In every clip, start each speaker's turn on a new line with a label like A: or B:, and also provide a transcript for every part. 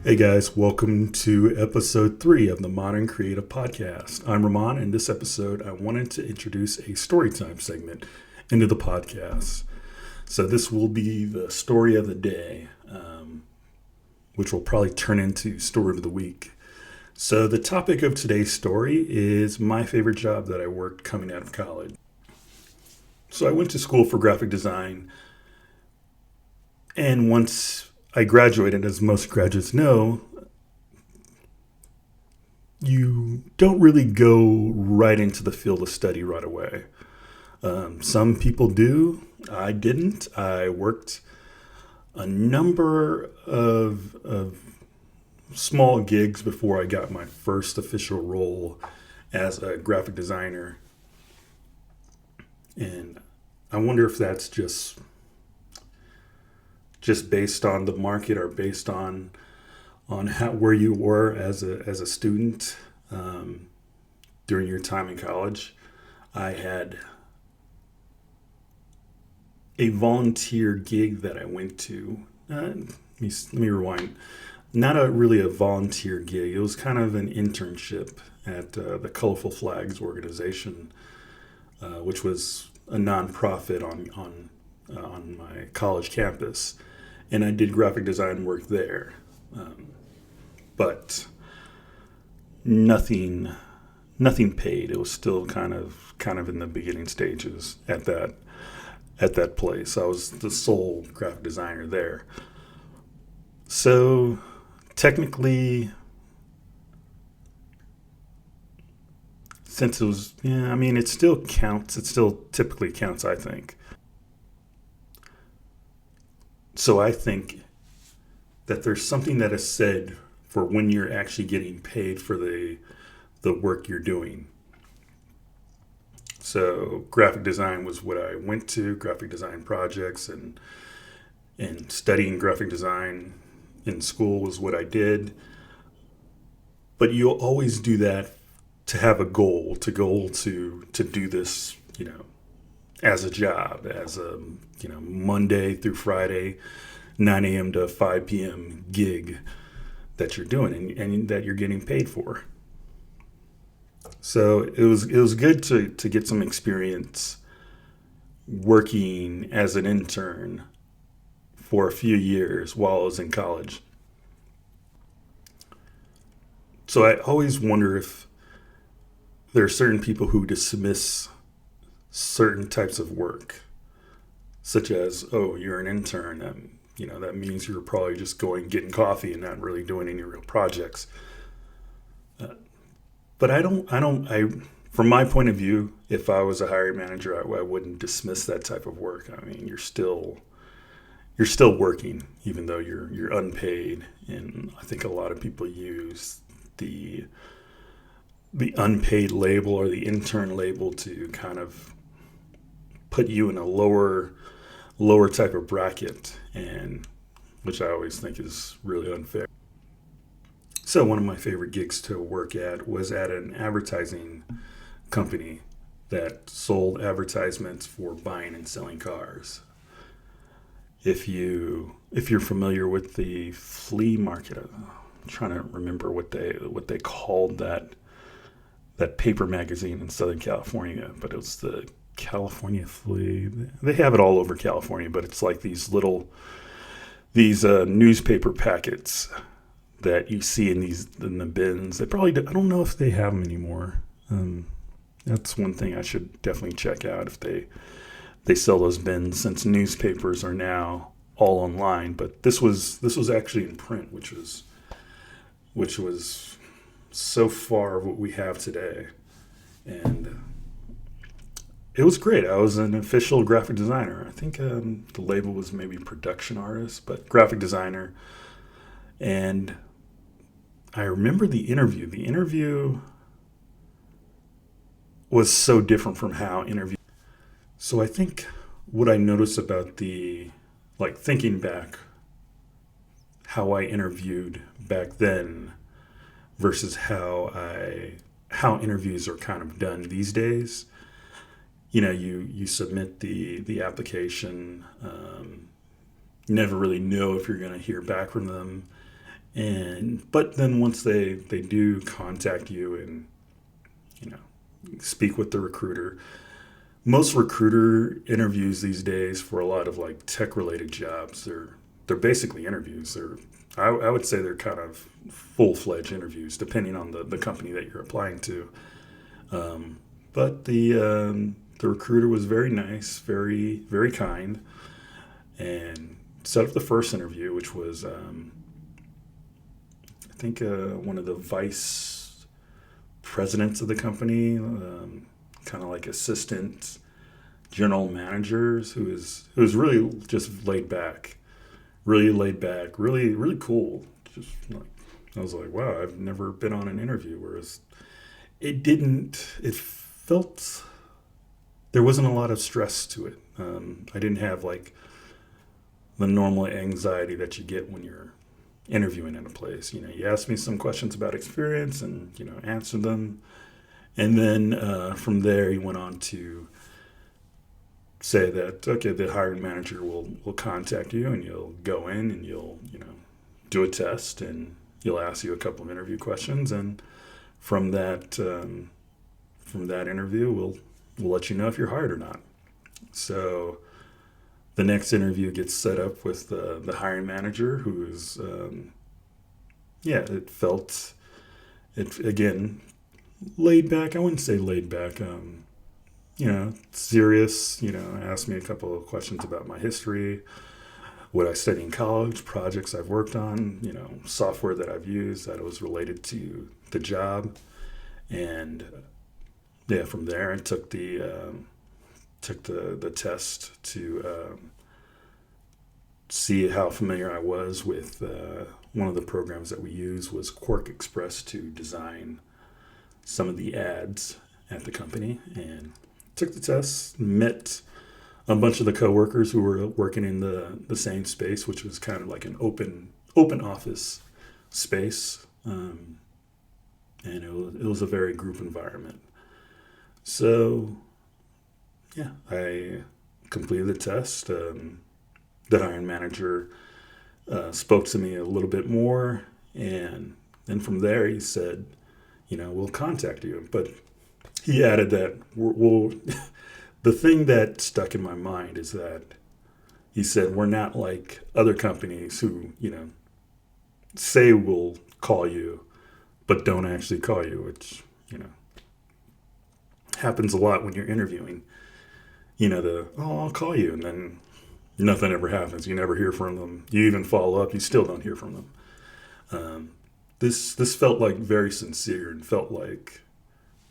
A: Hey guys, welcome to episode 3 of the Modern Creative Podcast. I'm Ramon, and this episode I wanted to introduce a storytime segment into the podcast. So this will be the story of the day, which will probably turn into story of the week. So the topic of today's story is my favorite job that I worked coming out of college. So I went to school for graphic design, and once I graduated, as most graduates know, you don't really go right into the field of study right away. Some people do. I didn't. I worked a number of small gigs before I got my first official role as a graphic designer. And I wonder if that's just based on the market or based on where you were as a student during your time in college. I had a volunteer gig that I went to. Let me rewind. Not really a volunteer gig. It was kind of an internship at the Colorful Flags organization, which was a nonprofit on my college campus. And I did graphic design work there, but nothing paid. It was still kind of in the beginning stages at that place. I was the sole graphic designer there. So technically, since it was, it still counts. It still typically counts, I think. So I think that there's something that is said for when you're actually getting paid for the work you're doing. So graphic design was what I went to, graphic design projects, and studying graphic design in school was what I did. But you'll always do that to have a goal, to do this, as a job, as a Monday through Friday, 9 a.m. to 5 p.m. gig that you're doing and that you're getting paid for. So it was good to get some experience working as an intern for a few years while I was in college. So I always wonder if there are certain people who dismiss certain types of work, such as, oh, you're an intern. That means you're probably just getting coffee and not really doing any real projects. But from my point of view, if I was a hiring manager, I wouldn't dismiss that type of work. I mean, you're still working, even though you're unpaid. And I think a lot of people use the unpaid label or the intern label to kind of put you in a lower type of bracket, and which I always think is really unfair. So one of my favorite gigs to work at was at an advertising company that sold advertisements for buying and selling cars. If you're familiar with the flea market, I'm trying to remember what they called that paper magazine in Southern California, but it was the California Flea. They have it all over California, but it's like these newspaper packets that you see in the bins. They probably I don't know if they have them anymore. That's one thing I should definitely check out if they sell those bins, since newspapers are now all online. But this was actually in print, which was so far what we have today, and it was great. I was an official graphic designer. I think the label was maybe production artist, but graphic designer. And I remember the interview. The interview was so different from how interview. So I think what I noticed about thinking back, how I interviewed back then versus how interviews are kind of done these days. You submit the application, never really know if you're going to hear back from them, But then once they do contact you and you know speak with the recruiter, most recruiter interviews these days for a lot of like tech related jobs, they're basically interviews. I would say they're kind of full fledged interviews depending on the company that you're applying to. But the recruiter was very nice, very very kind, and set up the first interview, which was I think one of the vice presidents of the company, kind of like assistant general managers, who was really just laid back, really really cool. Just like I was like, wow, I've never been on an interview. Whereas it felt there wasn't a lot of stress to it. I didn't have like the normal anxiety that you get when you're interviewing in a place. You ask me some questions about experience and answer them, and then from there he went on to say that okay, the hiring manager will contact you, and you'll go in and you'll do a test, and he'll ask you a couple of interview questions, and from that interview we'll let you know if you're hired or not. So the next interview gets set up with the hiring manager, who's it felt it again laid back. I wouldn't say laid back. Serious. Asked me a couple of questions about my history, what I studied in college, projects I've worked on, software that I've used that was related to the job, and from there I took the test to see how familiar I was with one of the programs that we use was Quark Express to design some of the ads at the company, and took the test, met a bunch of the coworkers who were working in the same space, which was kind of like an open office space, and it was a very group environment. So I completed the test. The hiring manager spoke to me a little bit more, and then from there he said, we'll contact you. But he added that the thing that stuck in my mind is that he said, we're not like other companies who, say we'll call you, but don't actually call you, which, happens a lot when you're interviewing. I'll call you, and then nothing ever happens. You never hear from them. You even follow up, you still don't hear from them. This felt like very sincere, and felt like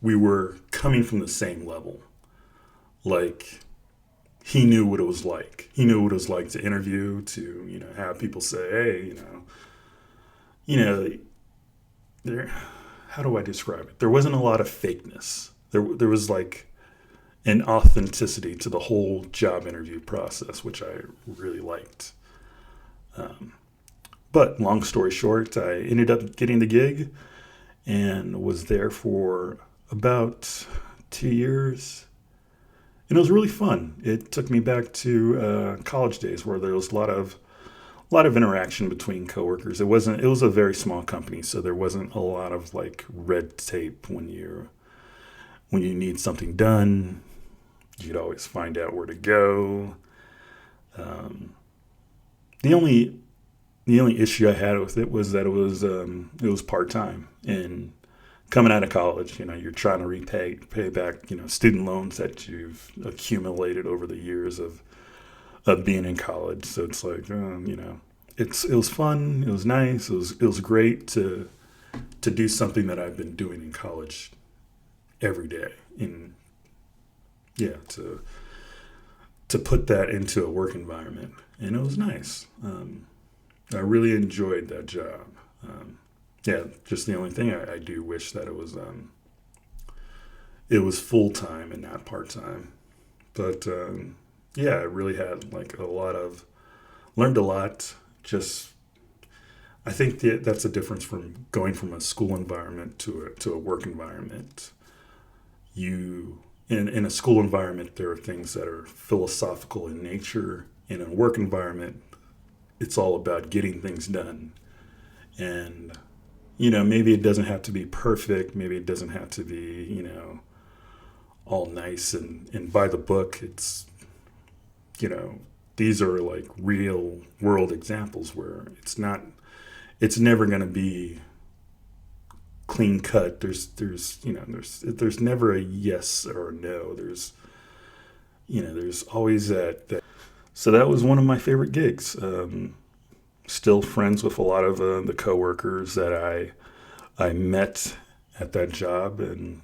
A: we were coming from the same level. Like he knew what it was like. He knew what it was like to interview, to have people say, hey, there. How do I describe it? There wasn't a lot of fakeness. There was like an authenticity to the whole job interview process, which I really liked. But long story short, I ended up getting the gig and was there for about 2 years. And it was really fun. It took me back to college days where there was a lot of interaction between coworkers. It was a very small company, so there wasn't a lot of like red tape when you need something done. You'd always find out where to go. The only issue I had with it was that it was part time, and coming out of college, you're trying to pay back student loans that you've accumulated over the years of being in college. So it's like it was fun. It was nice. It was great to do something that I've been doing in college every day, and to put that into a work environment, and it was nice. I really enjoyed that job. Just the only thing I do wish that it was full time and not part time. But I really had like learned a lot. Just I think that's a difference from going from a school environment to a work environment. In a school environment, there are things that are philosophical in nature. In a work environment, it's all about getting things done. And, maybe it doesn't have to be perfect. Maybe it doesn't have to be, all nice and by the book. It's, these are like real world examples where it's never going to be clean cut. There's never a yes or a no. There's always that. So that was one of my favorite gigs. Still friends with a lot of the coworkers that I met at that job, and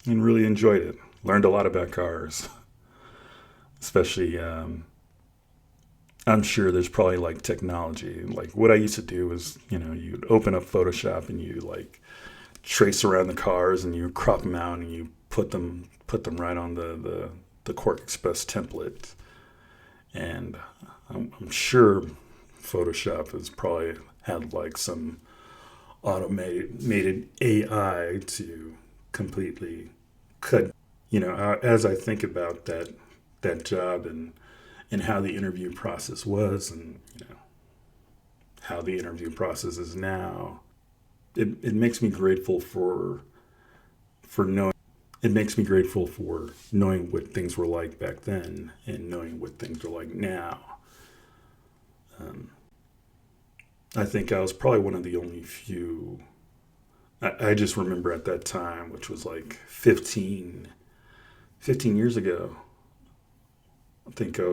A: really enjoyed it. Learned a lot about cars, especially. I'm sure there's probably like technology. Like what I used to do was, you'd open up Photoshop and you like trace around the cars and you crop them out and you put them right on the Quark Express template. And I'm sure Photoshop has probably had like some automated AI to completely cut. As I think about that job and how the interview process was, and how the interview process is now, it makes me grateful for knowing. It makes me grateful for knowing what things were like back then and knowing what things are like now. I think I was probably one of the only few. I just remember at that time, which was like 15 years ago. I think I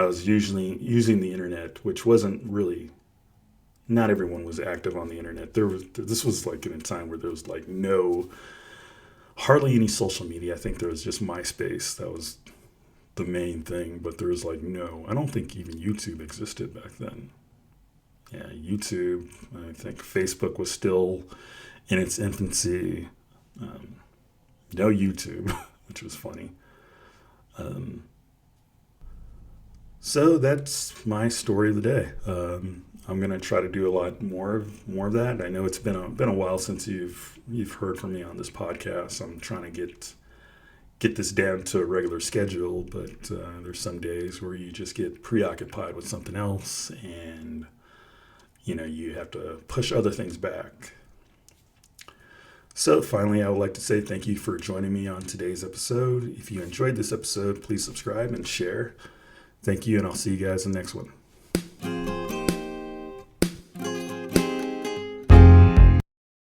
A: was usually using the internet, which wasn't really. Not everyone was active on the internet. This was like in a time where there was like hardly any social media. I think there was just MySpace. That was the main thing. But there was like I don't think even YouTube existed back then. Yeah, YouTube. I think Facebook was still in its infancy. No YouTube, which was funny. So that's my story of the day. I'm gonna try to do a lot more of that. I know it's been a while since you've heard from me on this podcast. I'm trying to get this down to a regular schedule, but there's some days where you just get preoccupied with something else, and you have to push other things back. So finally, I would like to say thank you for joining me on today's episode. If you enjoyed this episode, please subscribe and share. Thank you, and I'll see you guys in the next one.